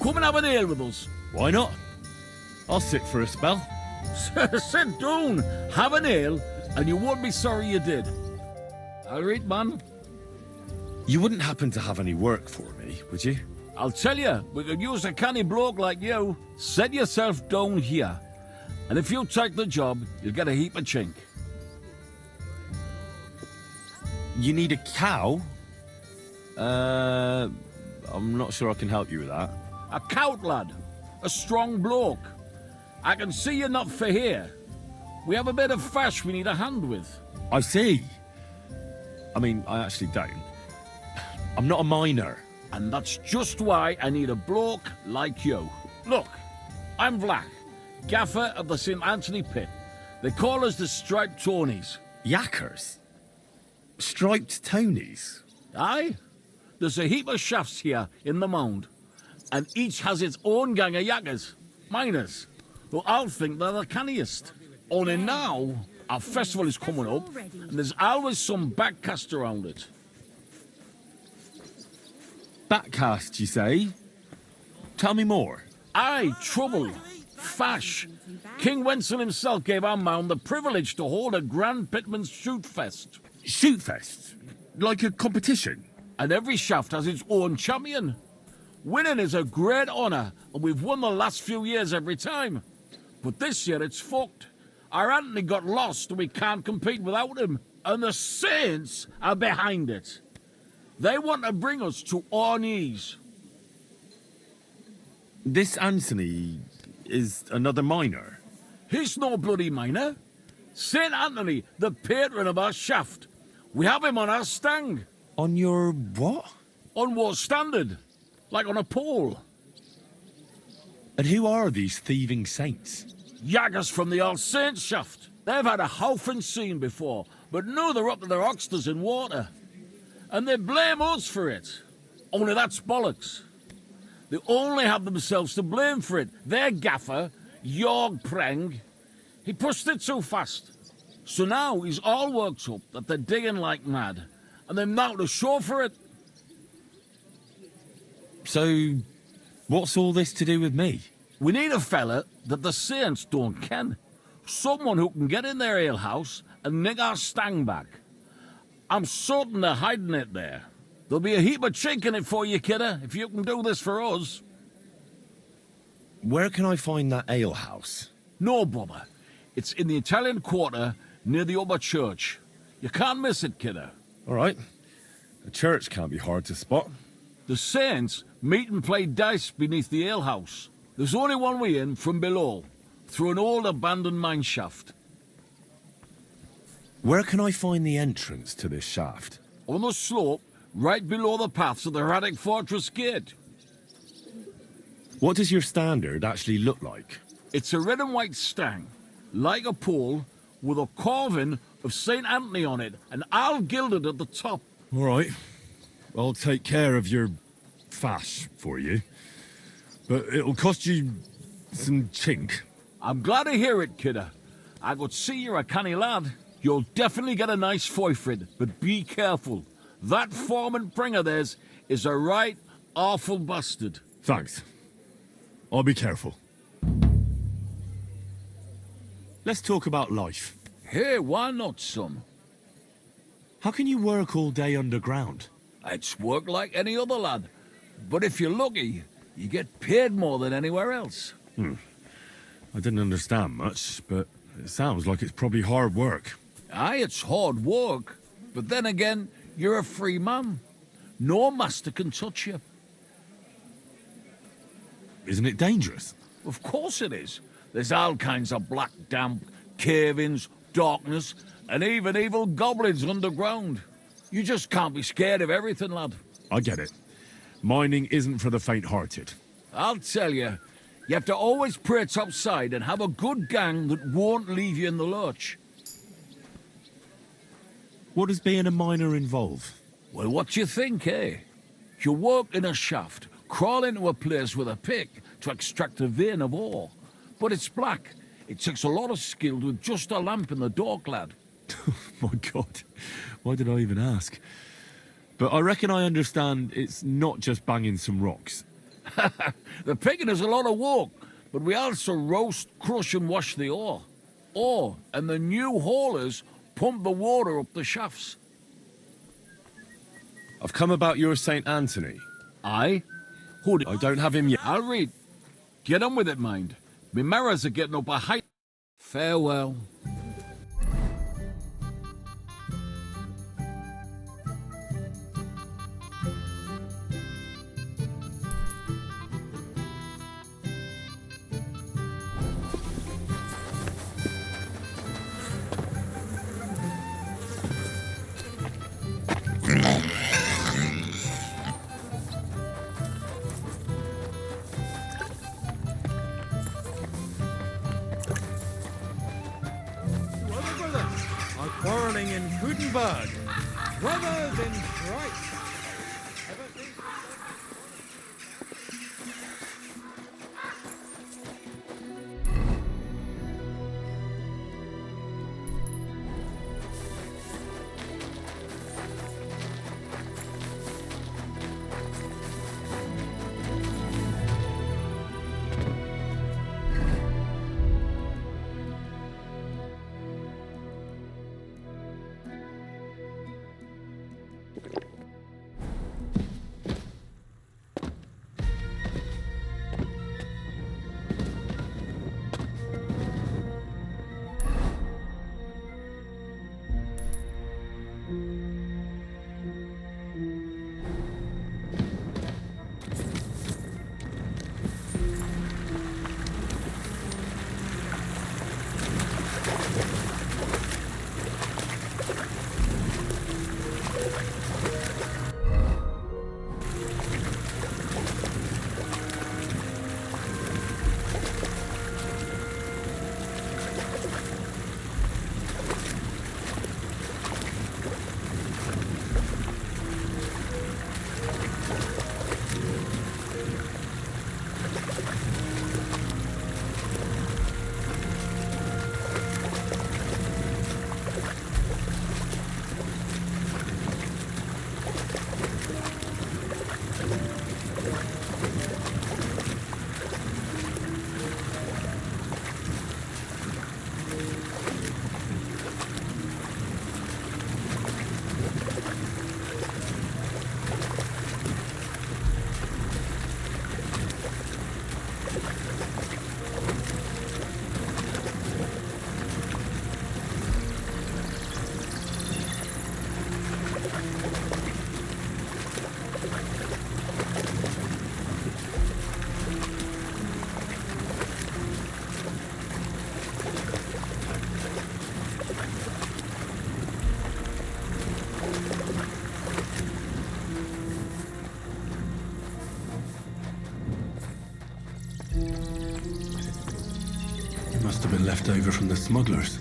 come and have an ale with us. Why not? I'll sit for a spell. Sit down, have an ale, and you won't be sorry you did. All right, man. You wouldn't happen to have any work for me, would you? I'll tell you, we could use a canny bloke like you. Set yourself down here. And if you take the job, you'll get a heap of chink. You need a cow? I'm not sure I can help you with that. A cout lad. A strong bloke. I can see you're not for here. We have a bit of fash we need a hand with. I see. I mean, I actually don't. I'm not a miner. And that's just why I need a bloke like you. Look, I'm Vlach, gaffer of the St. Anthony Pit. They call us the Striped Tonys. Yackers? Striped Tonys? Aye. There's a heap of shafts here in the mound, and each has its own gang of yackers, miners, who I'll think they're the canniest. Only now, our festival is coming up, and there's always some backcast around it. Backcast, you say? Tell me more. Aye, trouble. Fash. King Wenzel himself gave our mound the privilege to hold a grand pitman's shoot fest. Shoot fest? Like a competition? And every shaft has its own champion. Winning is a great honour, and we've won the last few years every time. But this year it's fucked. Our Anthony got lost and we can't compete without him. And the Saints are behind it. They want to bring us to our knees. This Anthony is another miner? He's no bloody miner. St. Anthony, the patron of our shaft. We have him on our stang. On your what? On what standard? Like on a pole. And who are these thieving saints? Yackers from the All Saints shaft. They've had a howfing scene before, but now they're up to their oxters in water. And they blame us for it. Only that's bollocks. They only have themselves to blame for it. Their gaffer, Jorg Preng, he pushed it too fast. So now he's all worked up that they're digging like mad. And they're now to show for it. So, what's all this to do with me? We need a fella that the Saints don't ken. Someone who can get in their alehouse and nick our stang back. I'm certain they're hiding it there. There'll be a heap of chink in it for you, kidder, if you can do this for us. Where can I find that alehouse? No bother. It's in the Italian Quarter near the upper church. You can't miss it, kidder. All right. A church can't be hard to spot. The Saints meet and play dice beneath the alehouse. There's only one way in from below, through an old abandoned mine shaft. Where can I find the entrance to this shaft? On the slope, right below the paths of the Radic Fortress Gate. What does your standard actually look like? It's a red and white stang, like a pole, with a carving of St. Anthony on it, and all gilded at the top. All right. I'll take care of your fash for you. But it'll cost you some chink. I'm glad to hear it, kidder. I could see you're a canny lad. You'll definitely get a nice foy for it, but be careful. That foreman Pring of theirs is a right awful bastard. Thanks. I'll be careful. Let's talk about life. Hey, why not, son? How can you work all day underground? It's work like any other lad. But if you're lucky, you get paid more than anywhere else. I didn't understand much, but it sounds like it's probably hard work. Aye, it's hard work. But then again, you're a free man. No master can touch you. Isn't it dangerous? Of course it is. There's all kinds of black damp, cave-ins, darkness, and even evil goblins underground. You just can't be scared of everything, lad. I get it. Mining isn't for the faint-hearted. I'll tell you, you have to always pray topside and have a good gang that won't leave you in the lurch. What does being a miner involve? Well, what do you think, eh? You work in a shaft, crawl into a place with a pick to extract a vein of ore. But it's black. It takes a lot of skill with just a lamp in the dark, lad. My God, why did I even ask? But I reckon I understand it's not just banging some rocks. The picking is a lot of work, but we also roast, crush and wash the ore. And the new haulers pump the water up the shafts. I've come about your St. Anthony. Aye? Who I don't have him yet. I'll read. Get on with it, mind. Me mirrors are getting up a height. Farewell. Quarrelling in Gutenberg. Brothers in Christ. Must have been left over from the smugglers.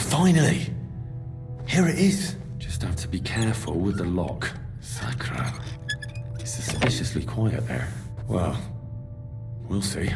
Finally! Here it is. Just have to be careful with the lock. Sacra. It's suspiciously quiet there. Well, we'll see.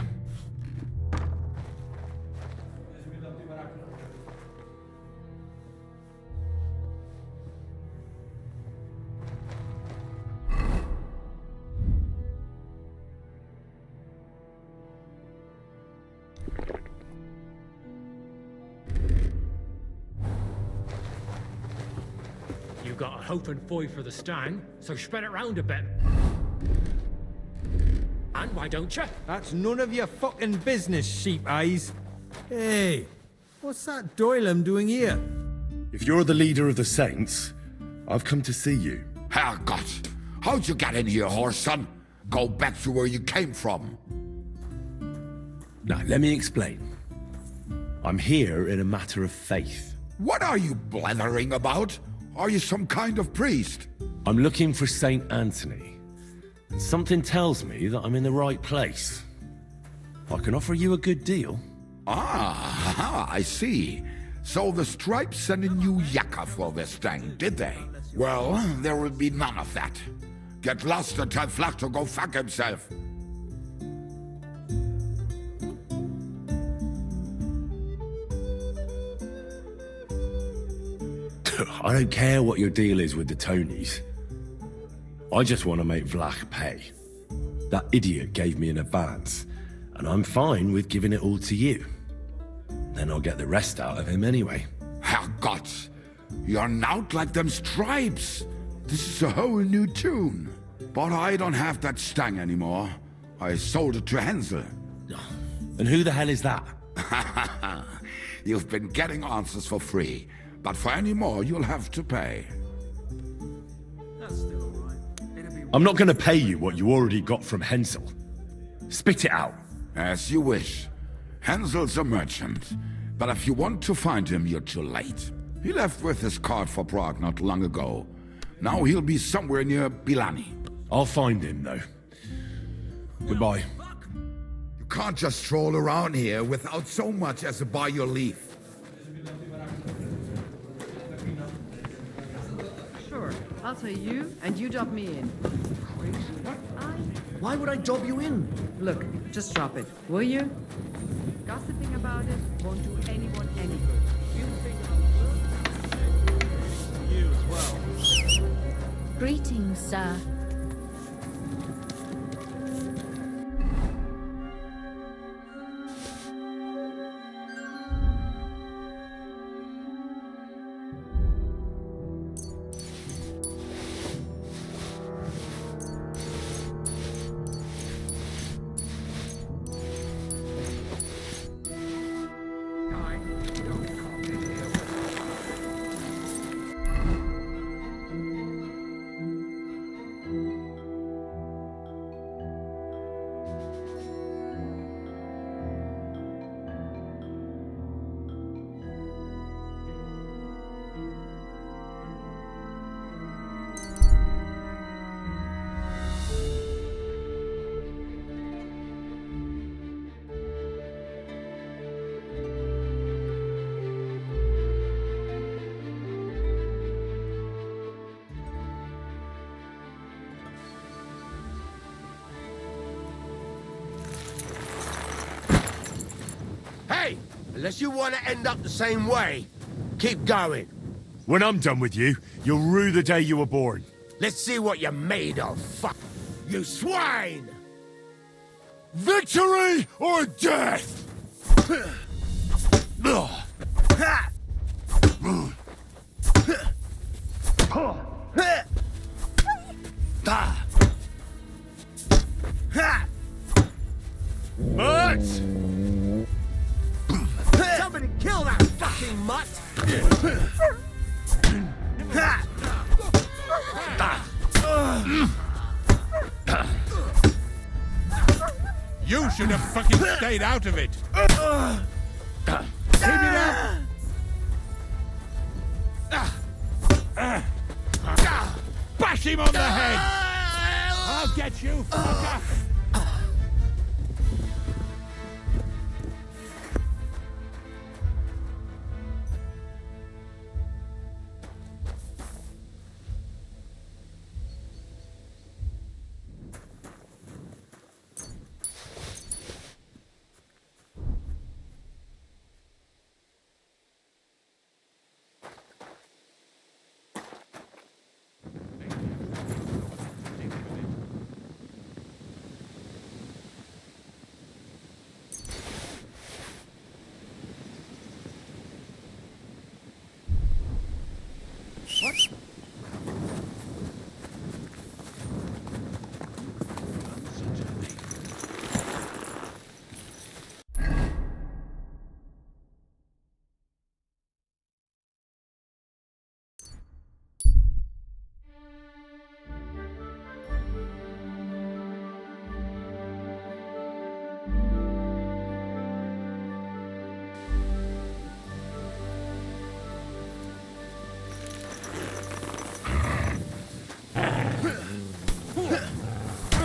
You got a hope and foy for the stang, so spread it round a bit. And why don't you? That's none of your fucking business, sheep eyes. Hey, what's that Doylem doing here? If you're the leader of the Saints, I've come to see you. Herrgott! How'd you get in here, horse son? Go back to where you came from. Now, let me explain. I'm here in a matter of faith. What are you blethering about? Are you some kind of priest? I'm looking for Saint Anthony. And something tells me that I'm in the right place. I can offer you a good deal. Ah, I see. So the Stripes sent a new yacker for this thing, did they? Well, there will be none of that. Get lost and tell Flach to go fuck himself. I don't care what your deal is with the Tonys. I just want to make Vlach pay. That idiot gave me an advance, and I'm fine with giving it all to you. Then I'll get the rest out of him anyway. Herrgott! You're not like them Stripes. This is a whole new tune. But I don't have that stang anymore. I sold it to Hansel. And who the hell is that? You've been getting answers for free. But for any more, you'll have to pay. I'm not going to pay you what you already got from Hensel. Spit it out. As you wish. Hansel's a merchant. But if you want to find him, you're too late. He left with his cart for Prague not long ago. Now he'll be somewhere near Bilani. I'll find him, though. Goodbye. You can't just stroll around here without so much as a buy your leave. Sure, I'll tell you, and you drop me in. Why would I dob you in? Look, just drop it, will you? Gossiping about it won't do anyone any good. You think You as well. Greetings, sir. Unless you want to end up the same way, keep going. When I'm done with you, you'll rue the day you were born. Let's see what you're made of, fuck. You swine! Victory or death! Somebody kill that fucking mutt! You should have fucking stayed out of it. Keep it up! Bash him on the head! I'll get you, fucker!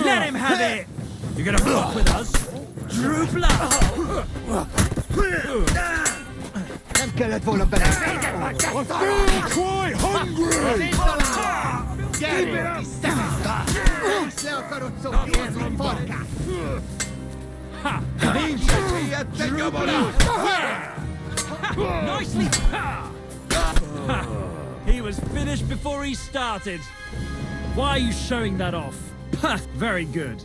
Let him have it! You're gonna fuck with us? Droop low! Quelle vole bene! I feel quite hungry! Get it! Sei un carrozzo pieno, porca! Vinciti e Nicely! He was finished before he started. Why are you showing that off? Very good.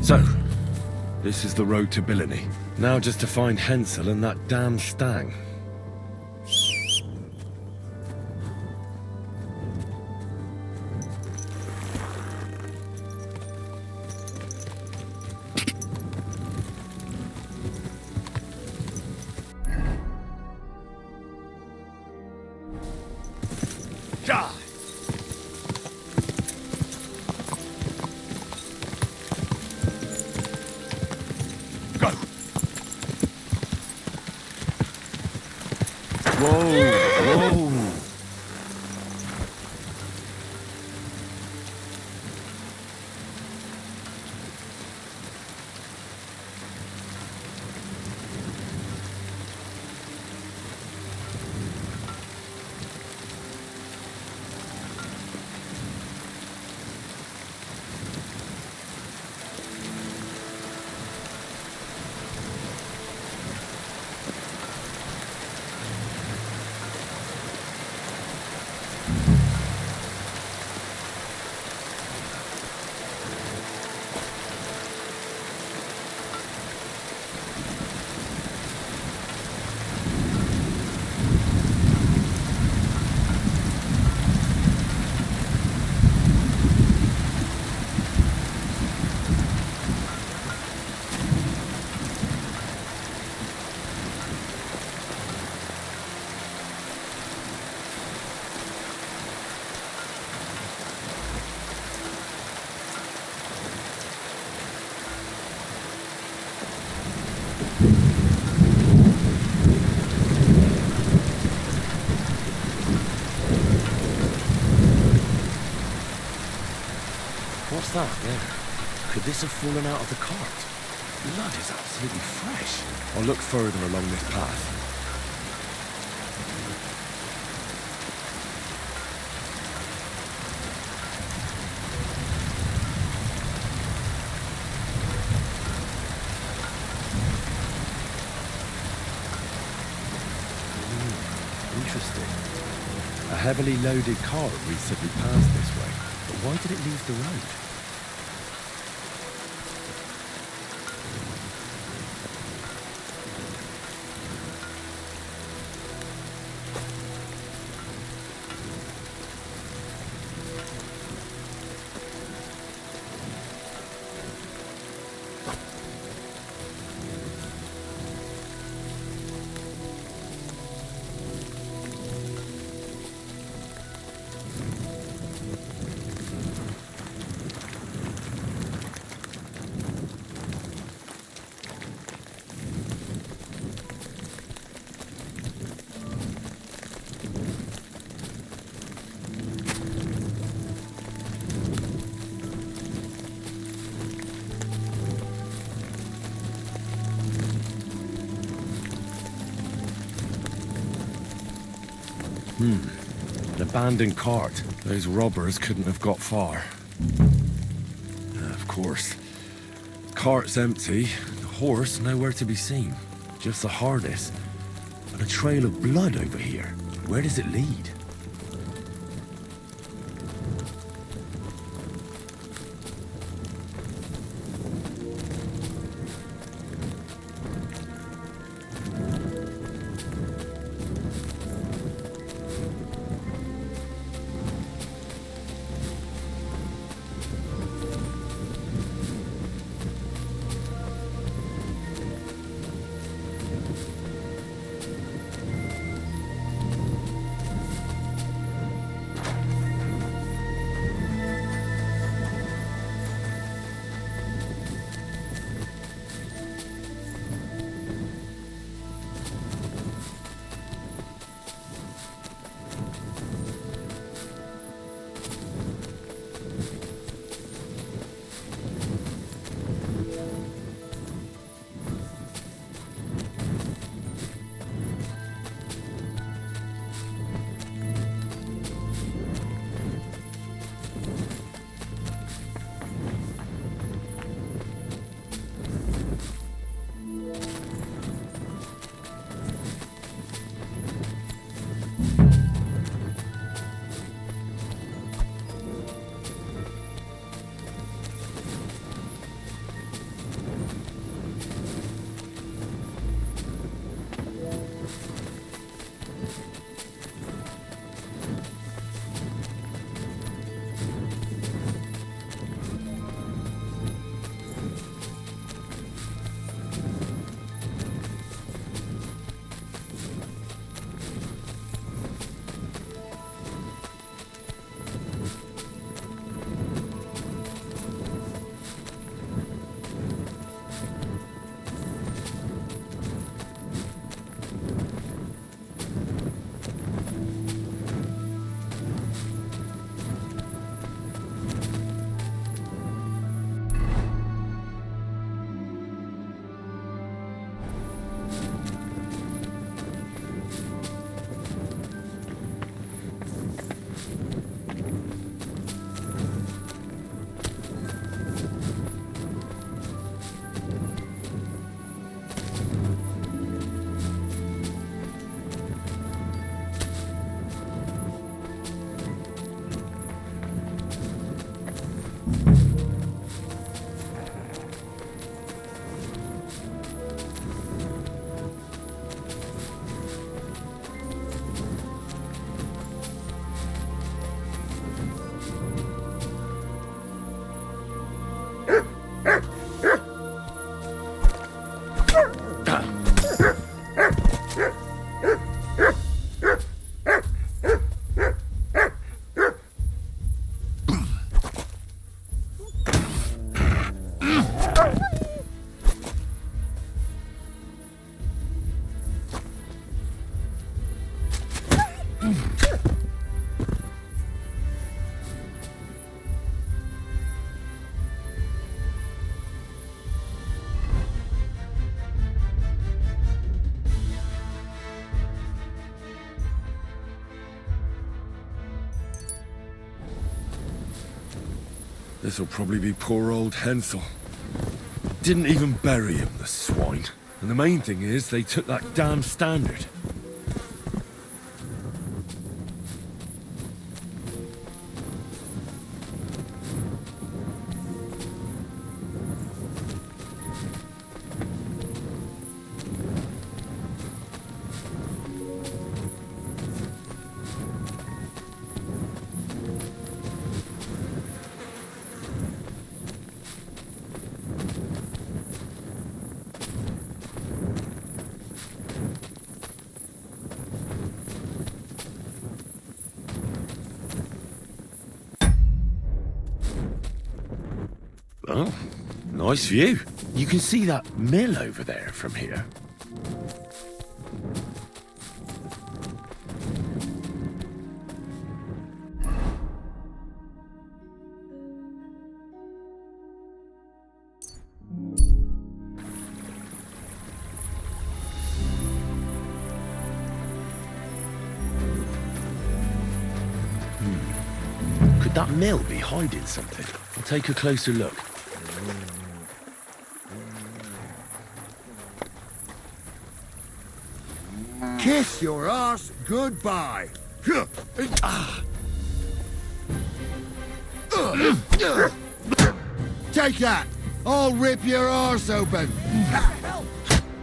So, this is the road to Billiny. Now just to find Hensel and that damn stag. What's that there? Could this have fallen out of the cart? Blood is absolutely fresh. I'll look further along this path. Interesting. A heavily loaded cart recently passed this way, but why did it leave the road? An abandoned cart. Those robbers couldn't have got far. Of course. Cart's empty, the horse nowhere to be seen. Just the harness. And a trail of blood over here. Where does it lead? This'll probably be poor old Hensel. Didn't even bury him, the swine. And the main thing is, they took that damn standard. Oh, nice view. You can see that mill over there from here. Could that mill be hiding something? I'll take a closer look. Kiss your ass goodbye. Take that. I'll rip your arse open.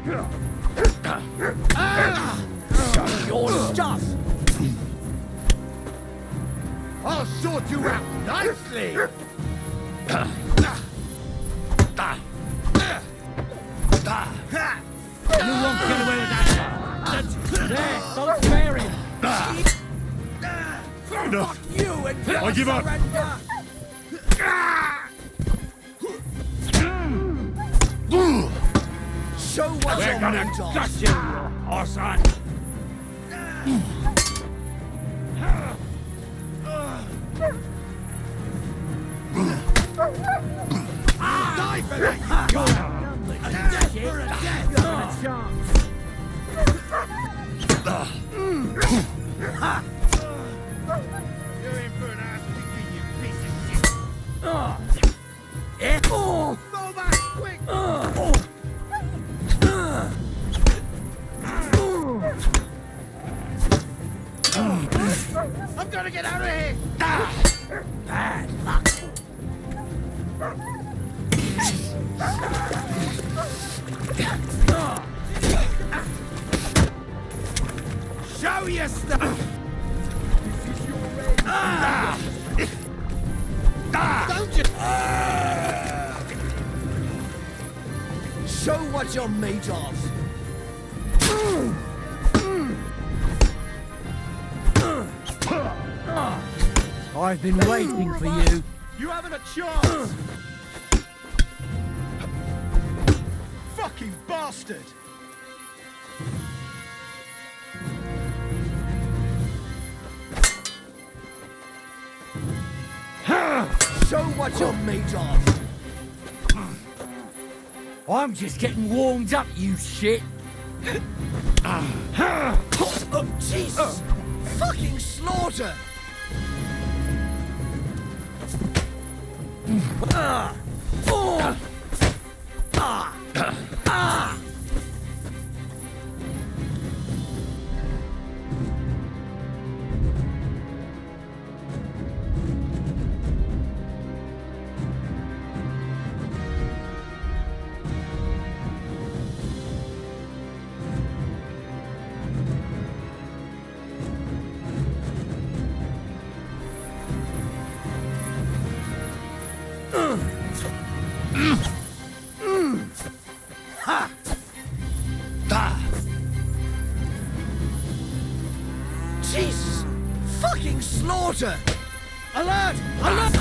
Your stuff. I'll sort you out nicely. You won't get away with that. There, don't spare him. Fair enough. Fuck you and I give up. Show what We're you're gonna made of. gut you, you horse-on. Die for that, you god! A death for a death! You're a chance! You're in for an ass kicking, you piece of shit. Go back, quick! I'm gonna get out of here! Bad luck. Show your stuff! Don't just... Show what you're made of. I've been waiting for you. You haven't a chance! Fucking bastard! Show what you're made of. I'm just getting warmed up, you shit. Oh, Jesus! Fucking slaughter! Jesus! Fucking slaughter! Alert! Alert!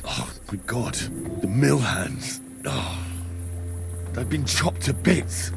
Oh, my God. The mill hands. Oh, they've been chopped to bits.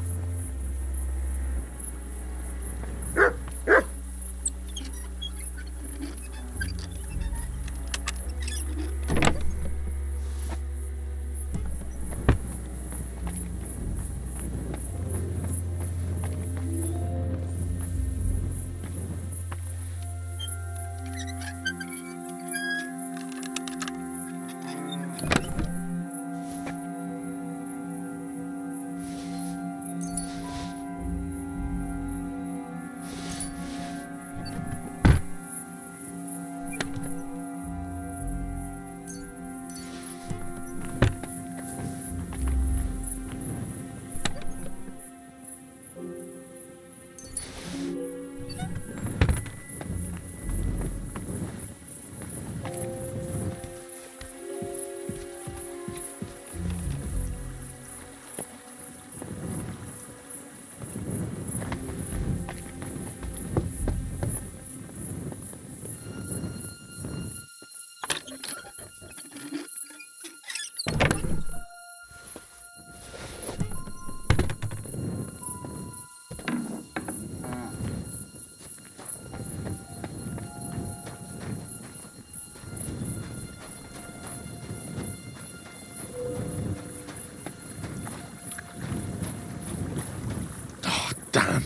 Damn.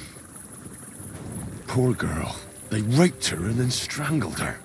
Poor girl. They raped her and then strangled her.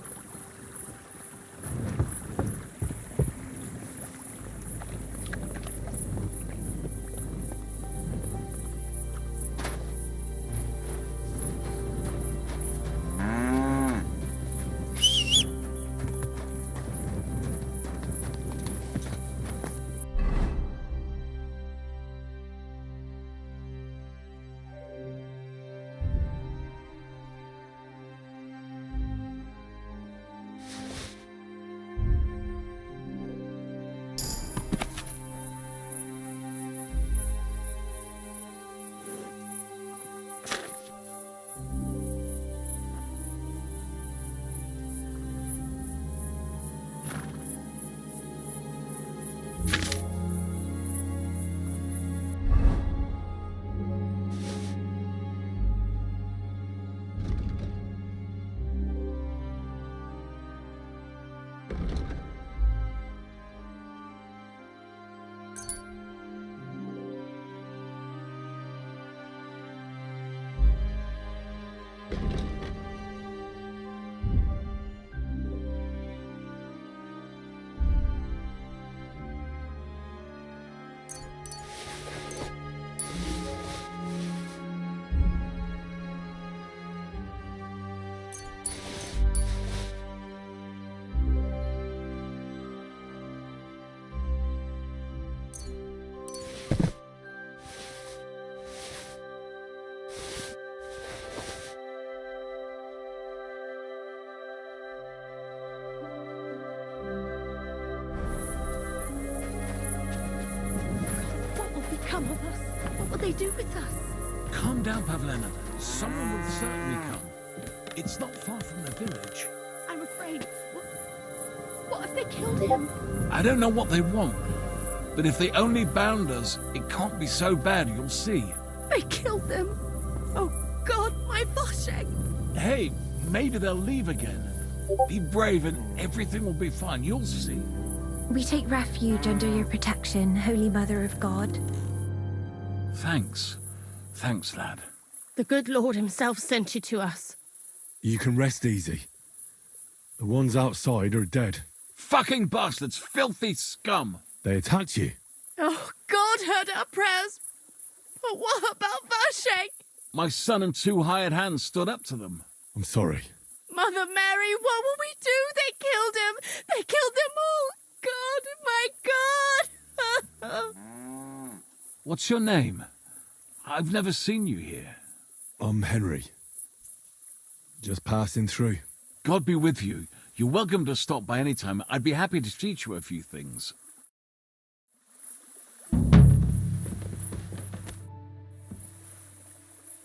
Come of us. What will they do with us? Calm down, Pavlena. Someone will certainly come. It's not far from the village. I'm afraid. What if they killed him? I don't know what they want, but if they only bound us, it can't be so bad, you'll see. They killed them. Oh, God, my Voshek. Hey, maybe they'll leave again. Be brave and everything will be fine, you'll see. We take refuge under your protection, Holy Mother of God. Thanks. Thanks, lad. The good Lord himself sent you to us. You can rest easy. The ones outside are dead. Fucking bastards! Filthy scum! They attacked you. Oh, God heard our prayers. But what about Voshek? My son and two hired hands stood up to them. I'm sorry. Mother Mary, what will we do? They killed him. They killed them all. God, my God. What's your name? I've never seen you here. I'm Henry. Just passing through. God be with you. You're welcome to stop by any time. I'd be happy to teach you a few things.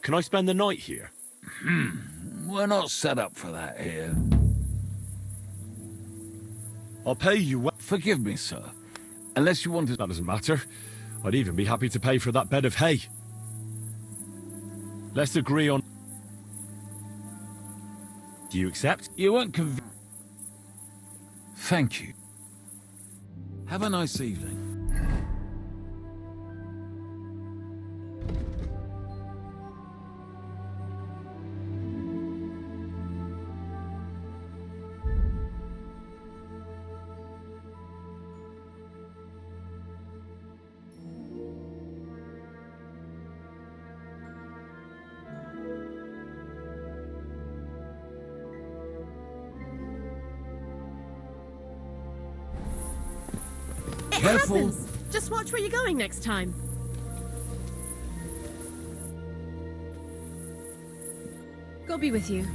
Can I spend the night here? We're not set up for that here. I'll pay you well. Forgive me, sir. Unless you want to... That doesn't matter. I'd even be happy to pay for that bed of hay. Let's agree on... Do you accept? You weren't Thank you. Have a nice evening. Careful. Happens. Just watch where you're going next time. God be with you.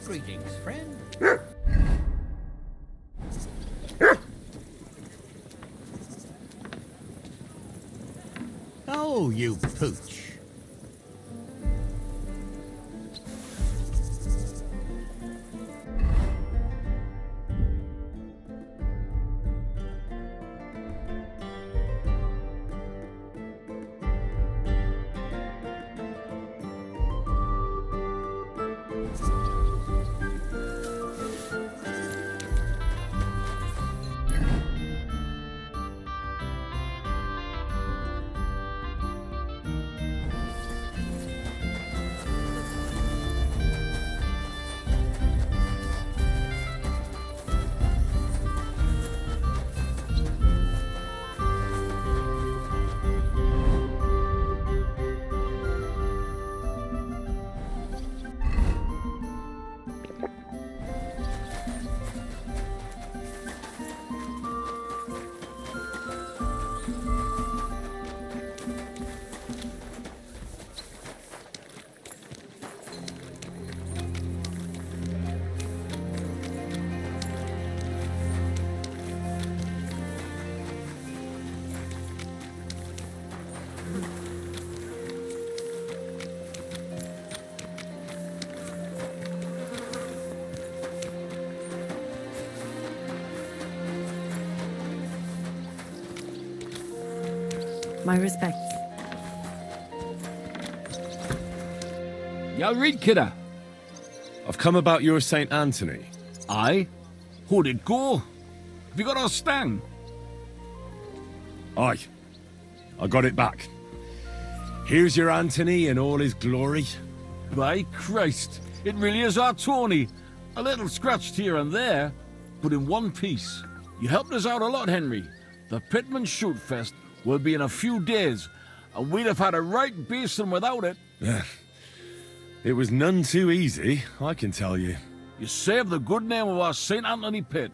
Greetings, friend. Oh, you pooch. My respects. Y'all read, kidder? I've come about your St. Anthony. Aye? How'd it go? Have you got our stang? Aye. I got it back. Here's your Anthony in all his glory. By Christ, it really is our Tony. A little scratched here and there, but in one piece. You helped us out a lot, Henry. The Pitman Shoot Fest will be in a few days, and we'd have had a right basin without it. It was none too easy, I can tell you. You saved the good name of our St. Anthony pit.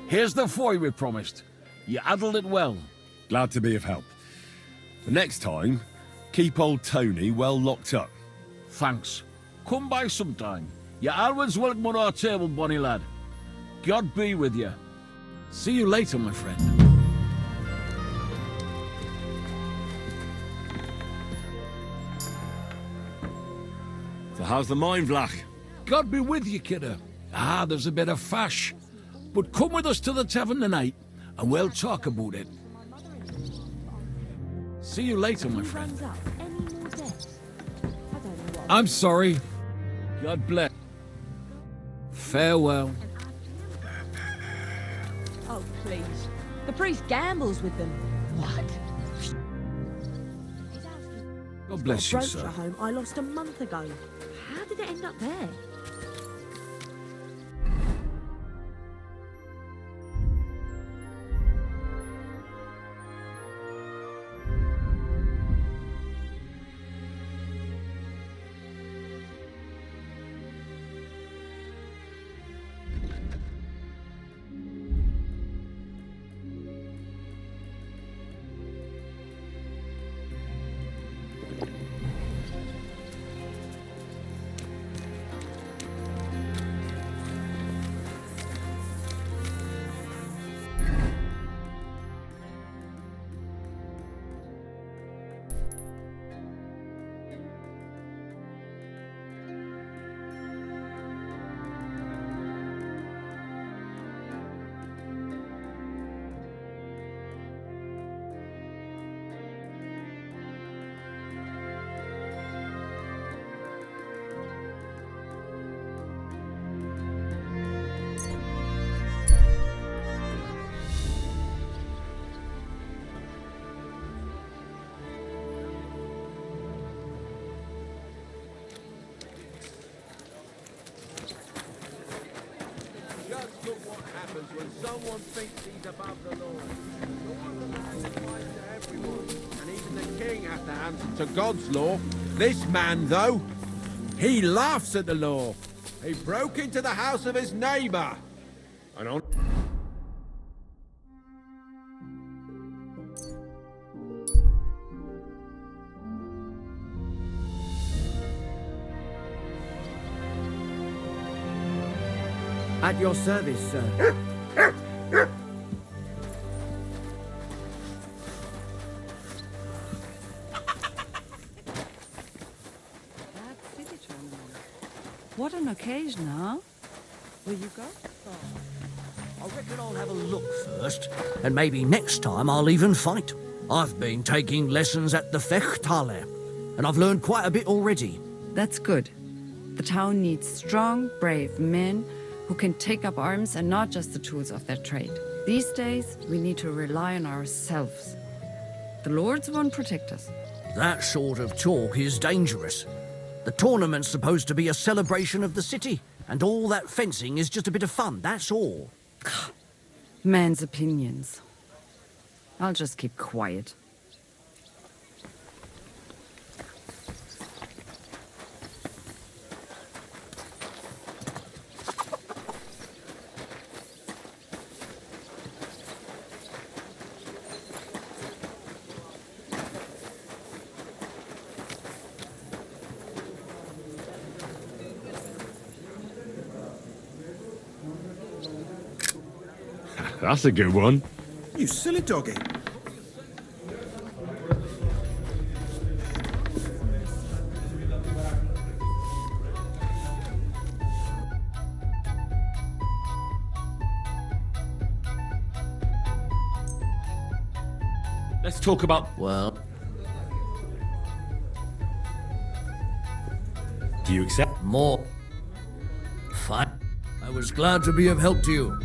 Here's the foy we promised. You handled it well. Glad to be of help. The next time, keep old Tony well locked up. Thanks. Come by sometime. You're always welcome on our table, bonny lad. God be with you. See you later, my friend. So how's the mine, Vlach? God be with you, kidder. Ah, there's a bit of fash. But come with us to the tavern tonight, and we'll talk about it. See you later, my friend. I'm sorry. God bless. Farewell. Oh, please. The priest gambles with them. What? God bless you, brooch sir. at home I lost a month ago. How did it end up there? When someone thinks he's above the law, to everyone, and even the king has to answer to God's law. This man, though, he laughs at the law. He broke into the house of his neighbour. And on. At your service, sir. What an occasion, huh? Will you go? I reckon I'll have a look first, and maybe next time I'll even fight. I've been taking lessons at the Fechthalle, and I've learned quite a bit already. That's good. The town needs strong, brave men who can take up arms and not just the tools of their trade. These days, we need to rely on ourselves. The lords won't protect us. That sort of talk is dangerous. The tournament's supposed to be a celebration of the city, and all that fencing is just a bit of fun, that's all. Man's opinions. I'll just keep quiet. That's a good one. You silly doggy. Let's talk about... Well... Do you accept? More. Fine. I was glad to be of help to you.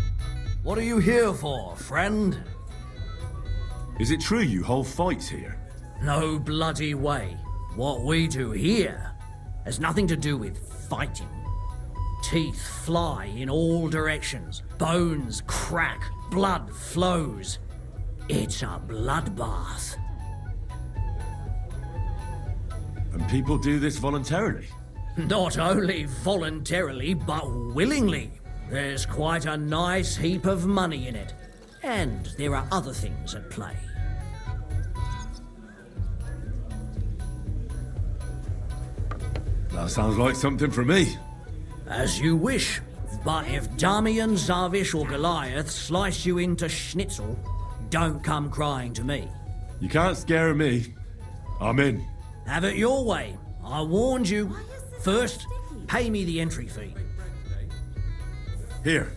What are you here for, friend? Is it true you hold fights here? No bloody way. What we do here has nothing to do with fighting. Teeth fly in all directions. Bones crack. Blood flows. It's a bloodbath. And people do this voluntarily? Not only voluntarily, but willingly. There's quite a nice heap of money in it. And there are other things at play. That sounds like something for me. As you wish. But if Damian, Zavish or Goliath slice you into schnitzel, don't come crying to me. You can't scare me. I'm in. Have it your way. I warned you. First, pay me the entry fee. Here.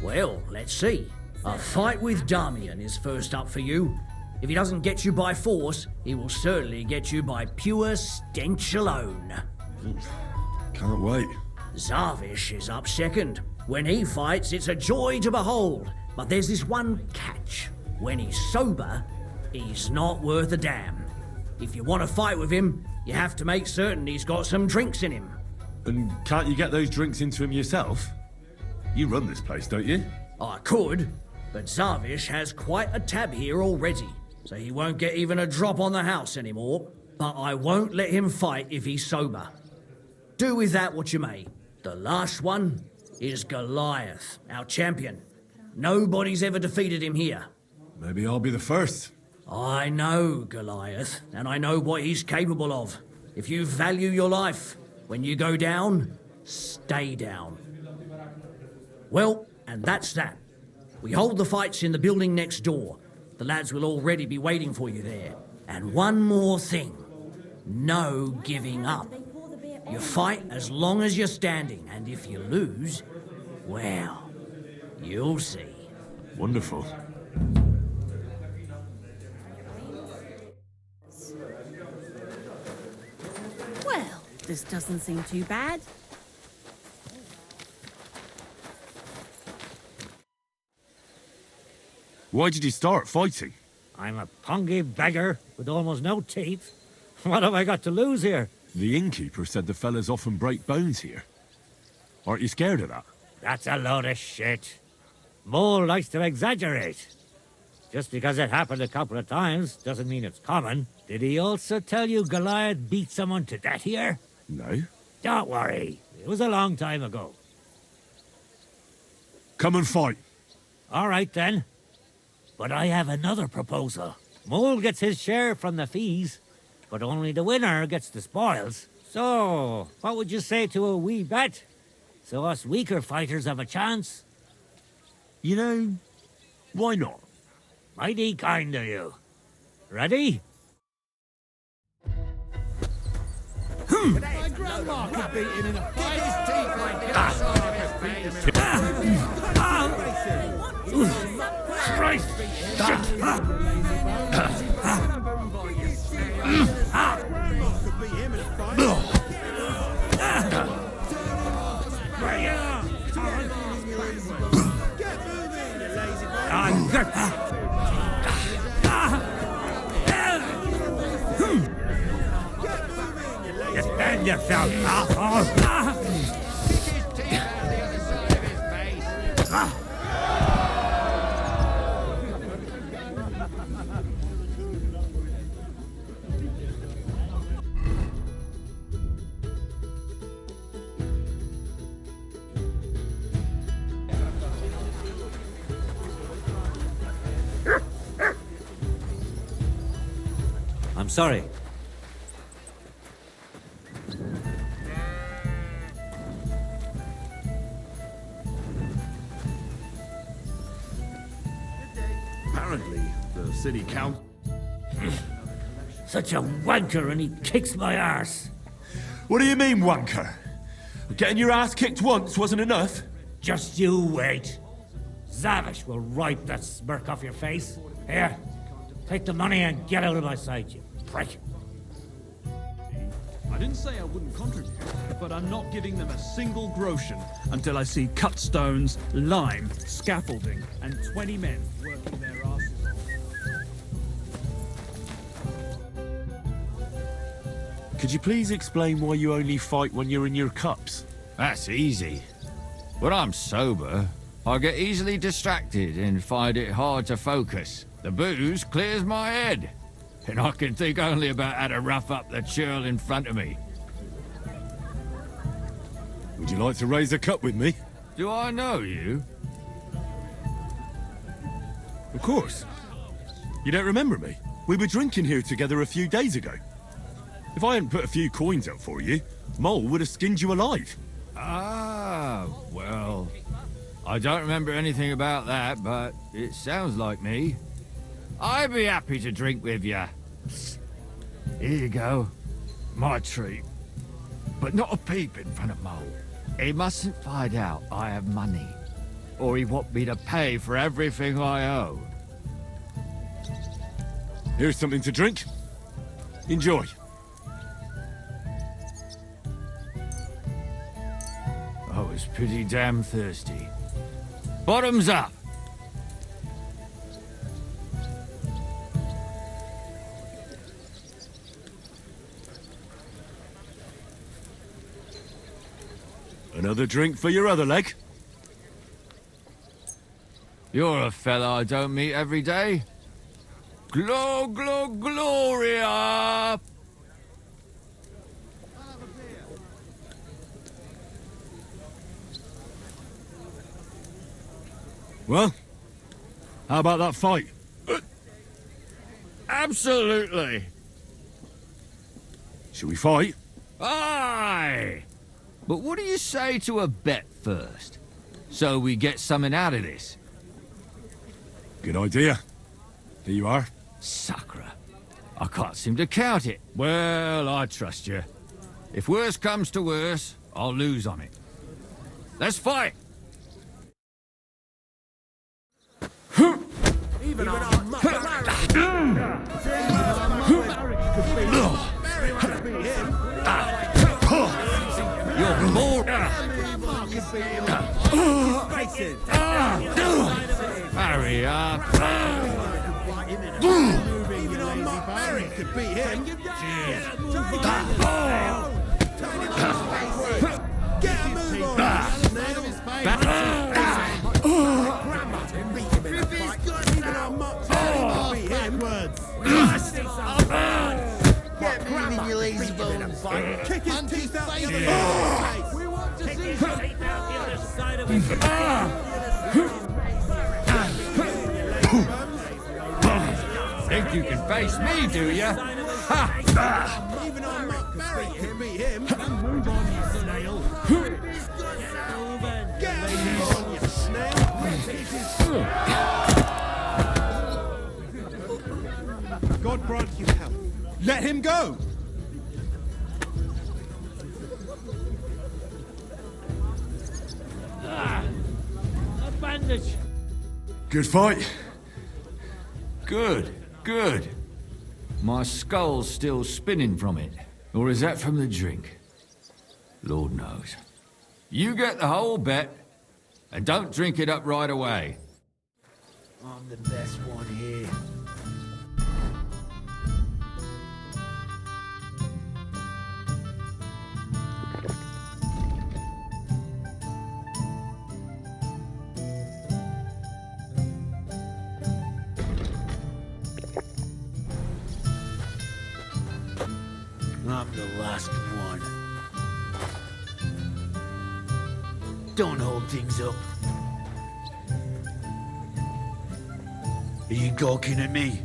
Well, let's see. A fight with Damian is first up for you. If he doesn't get you by force, he will certainly get you by pure stench alone. Can't wait. Zavish is up second. When he fights, it's a joy to behold. But there's this one catch. When he's sober, he's not worth a damn. If you want to fight with him, you have to make certain he's got some drinks in him. And can't you get those drinks into him yourself? You run this place, don't you? I could, but Zavish has quite a tab here already, so he won't get even a drop on the house anymore. But I won't let him fight if he's sober. Do with that what you may. The last one is Goliath, our champion. Nobody's ever defeated him here. Maybe I'll be the first. I know Goliath, and I know what he's capable of. If you value your life, when you go down, stay down. Well, and that's that. We hold the fights in the building next door. The lads will already be waiting for you there. And one more thing. No giving up. You fight as long as you're standing, and if you lose, well, you'll see. Wonderful. Well, this doesn't seem too bad. Why did you start fighting? I'm a pungy beggar with almost no teeth. What have I got to lose here? The innkeeper said the fellas often break bones here. Aren't you scared of that? That's a load of shit. Mole likes to exaggerate. Just because it happened a couple of times doesn't mean it's common. Did he also tell you Goliath beat someone to death here? No. Don't worry. It was a long time ago. Come and fight. All right, then. But I have another proposal. Mole gets his share from the fees, but only the winner gets the spoils. So, what would you say to a wee bet? So us weaker fighters have a chance? You know, why not? Mighty kind of you. Ready? My grandma could beat him in a fight. Get his teeth like Christ! Defend yourself, asshole! I'm sorry. Apparently, the city council... Such a wanker and he kicks my arse. What do you mean, wanker? Getting your ass kicked once wasn't enough? Just you wait. Zavish will wipe that smirk off your face. Here, take the money and get out of my sight, you prick. I didn't say I wouldn't contribute, but I'm not giving them a single groschen until I see cut stones, lime, scaffolding, and 20 men working their asses off. Could you please explain why you only fight when you're in your cups? That's easy. When I'm sober, I get easily distracted and find it hard to focus. The booze clears my head, and I can think only about how to rough up the churl in front of me. Would you like to raise a cup with me? Do I know you? Of course. You don't remember me? We were drinking here together a few days ago. If I hadn't put a few coins up for you, Mole would have skinned you alive. Ah, well, I don't remember anything about that, but it sounds like me. I'd be happy to drink with you. Here you go. My treat. But not a peep in front of Mole. He mustn't find out I have money, or he want me to pay for everything I owe. Here's something to drink. Enjoy. I was pretty damn thirsty. Bottoms up! Another drink for your other leg? You're a fella I don't meet every day. Gloria! Well, how about that fight? Absolutely. Shall we fight? Aye! But what do you say to a bet first? So we get something out of this. Good idea. Here you are. Sacra. I can't seem to count it. Well, I trust you. If worse comes to worse, I'll lose on it. Let's fight! Even our muck You're more. Hurry up. Even our Mark Barry could beat him. Get a move on. Grandma can beat him in a fight. Even our Mark Barry could beat him. Get Grandma you lazy bones. Kick his teeth out the other side. We want to see his teeth out the other side of his Think you can face me, do ya? Even our Mark Barry can beat him. Move on, you snail. Get a move on, you snail. God grant you health. Let him go! A bandage. Good fight. Good, good. My skull's still spinning from it. Or is that from the drink? Lord knows. You get the whole bet, and don't drink it up right away. I'm the best one here. I'm the last one. Don't hold things up. Are you gawking at me?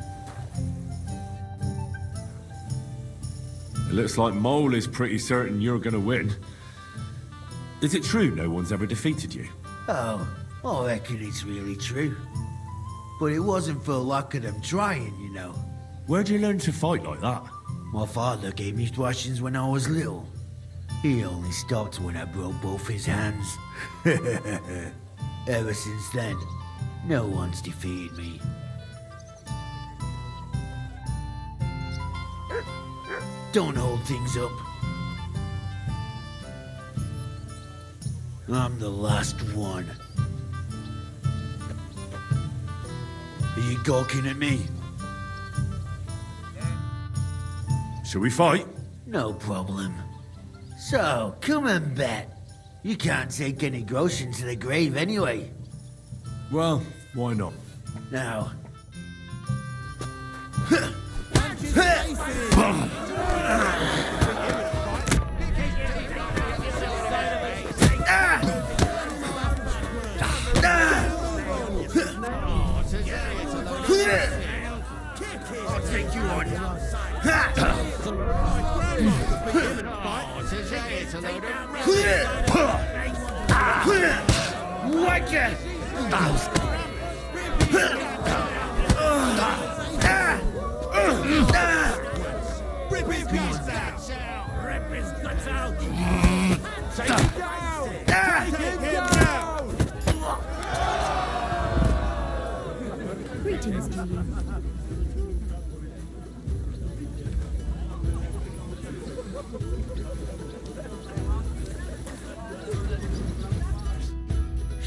It looks like Mole is pretty certain you're gonna win. Is it true no one's ever defeated you? Oh, I reckon it's really true. But it wasn't for lack of them trying, you know. Where'd you learn to fight like that? My father gave me thrashings when I was little. He only stopped when I broke both his hands. Ever since then, no one's defeated me. Don't hold things up. I'm the last one. Are you gawking at me? Shall we fight? No problem. So, come and bet. You can't take any groschen to the grave anyway. Well, why not? Now. I'll take you on. Rip his guts out! Rip his guts out! Take him down! Take him down! Greetings to you.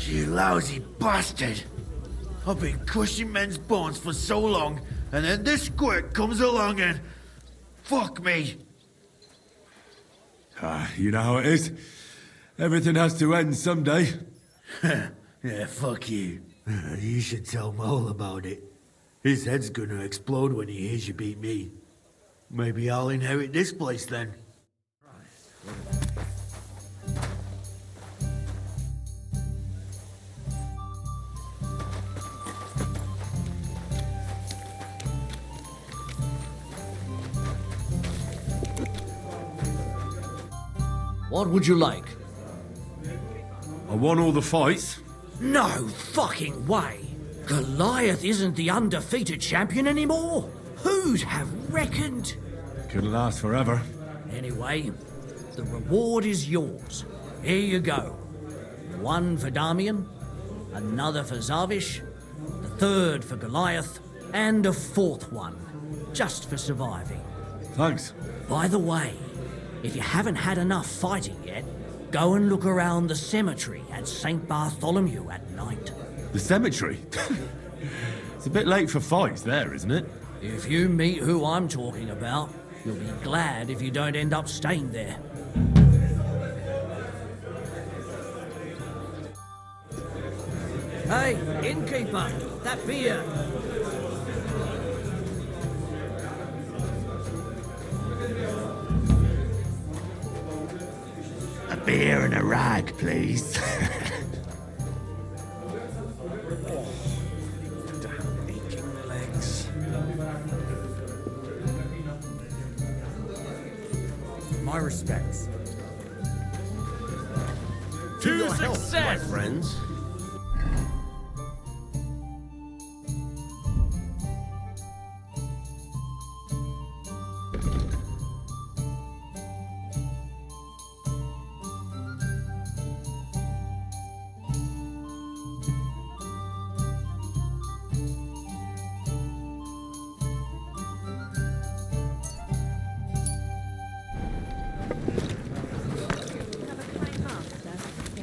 You lousy bastard! I've been crushing men's bones for so long, and then this squirt comes along and... fuck me! You know how it is. Everything has to end someday. Yeah, fuck you. You should tell Mole about it. His head's gonna explode when he hears you beat me. Maybe I'll inherit this place then. What would you like? I won all the fights. No fucking way! Goliath isn't the undefeated champion anymore! Who'd have reckoned? Couldn't last forever. Anyway, the reward is yours. Here you go. One for Damian, another for Zavish, the third for Goliath, and a fourth one, just for surviving. Thanks. By the way, if you haven't had enough fighting yet, go and look around the cemetery at St. Bartholomew at night. The cemetery? It's a bit late for fights there, isn't it? If you meet who I'm talking about, you'll be glad if you don't end up staying there. Hey, innkeeper, that beer. A beer and a rag, please. Damn aching legs. My respects. To your health, success! my friends.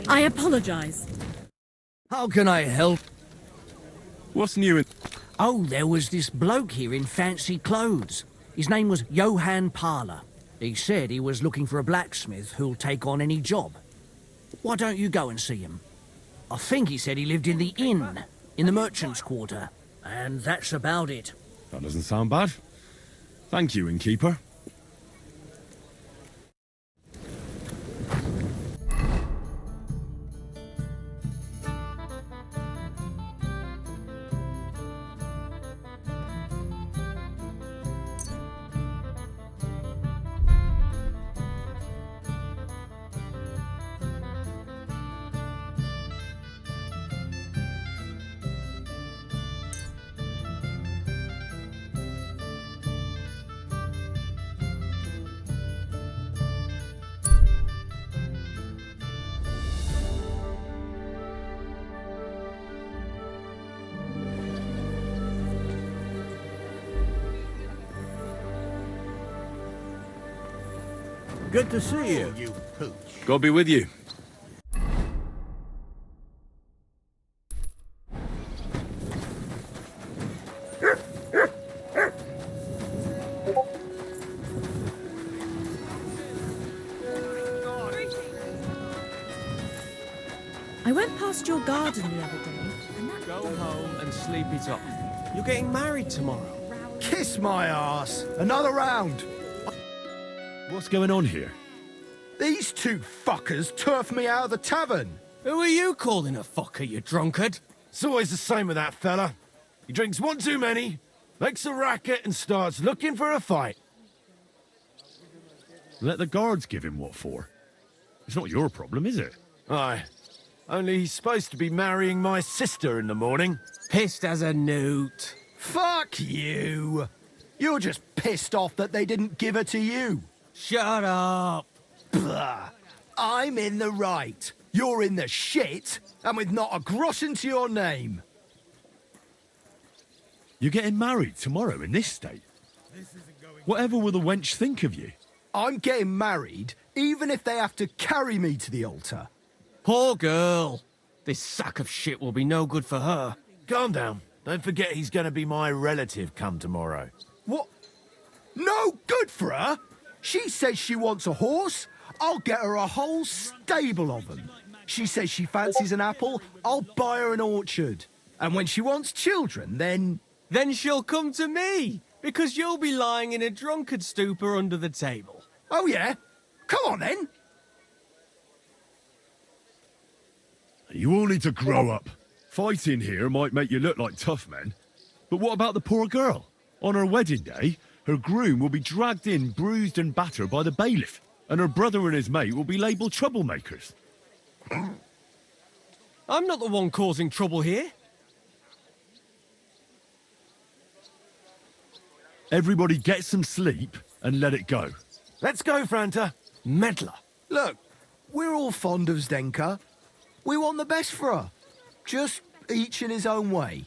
I apologize. How can I help? What's new in... Oh, there was this bloke here in fancy clothes. His name was Johann Parler. He said he was looking for a blacksmith who'll take on any job. Why don't you go and see him? I think he said he lived in the inn, in the merchant's quarter. And that's about it. That doesn't sound bad. Thank you, innkeeper. Good to see you. You pooch. God be with you. I went past your garden the other day, and that... Go home and sleep it off. You're getting married tomorrow. Kiss my ass. Another round. What's going on here? These two fuckers turfed me out of the tavern. Who are you calling a fucker, you drunkard? It's always the same with that fella. He drinks one too many, makes a racket, and starts looking for a fight. Let the guards give him what for. It's not your problem, is it? Aye. Only he's supposed to be marrying my sister in the morning. Pissed as a newt. Fuck you. You're just pissed off that they didn't give her to you. Shut up. Blah. I'm in the right. You're in the shit, and with not a groschen to your name. You're getting married tomorrow in this state? Whatever will the wench think of you? I'm getting married, even if they have to carry me to the altar. Poor girl. This sack of shit will be no good for her. Calm down. Don't forget he's going to be my relative come tomorrow. What? No good for her? She says she wants a horse. I'll get her a whole stable of them. She says she fancies an apple. I'll buy her an orchard. And when she wants children, then... Then she'll come to me, because you'll be lying in a drunkard stupor under the table. Oh, yeah? Come on, then. You all need to grow up. Fighting here might make you look like tough men. But what about the poor girl? On her wedding day, her groom will be dragged in, bruised and battered by the bailiff, and her brother and his mate will be labelled troublemakers. I'm not the one causing trouble here. Everybody get some sleep and let it go. Let's go, Franta. Meddler. Look, we're all fond of Zdenka. We want the best for her. Just each in his own way.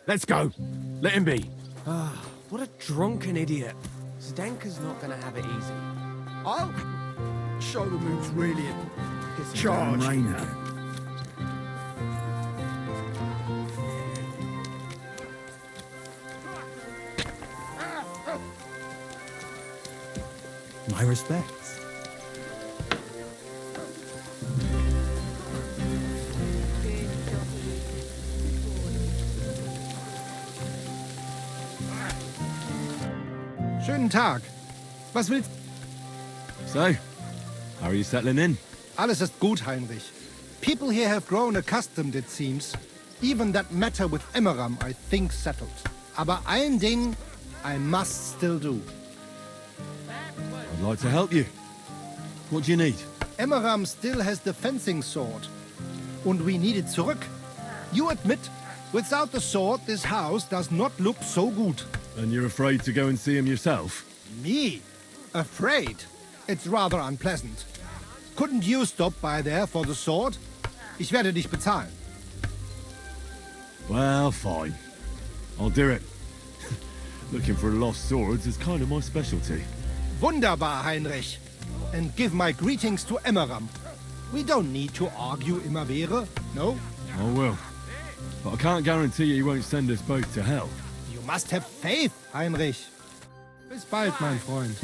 Let's go. Let him be. Ah, what a drunken idiot. Zdenka's not going to have it easy. I'll show them who's really in charge. My respects. Schönen Tag. Was willst... So, how are you settling in? Alles ist gut, Heinrich. People here have grown accustomed, it seems. Even that matter with Emmeram, I think, settled. Aber ein Ding I must still do. I'd like to help you. What do you need? Emmeram still has the fencing sword. And we need it zurück. You admit, without the sword, this house does not look so good. And you're afraid to go and see him yourself? Me? Afraid? It's rather unpleasant. Couldn't you stop by there for the sword? Ich werde dich bezahlen. Well, fine. I'll do it. Looking for lost swords is kind of my specialty. Wunderbar, Heinrich. And give my greetings to Emmeram. We don't need to argue immer wäre, no? I will. But I can't guarantee you won't send us both to hell. You must have faith, Heinrich. Bis bald, mein Freund.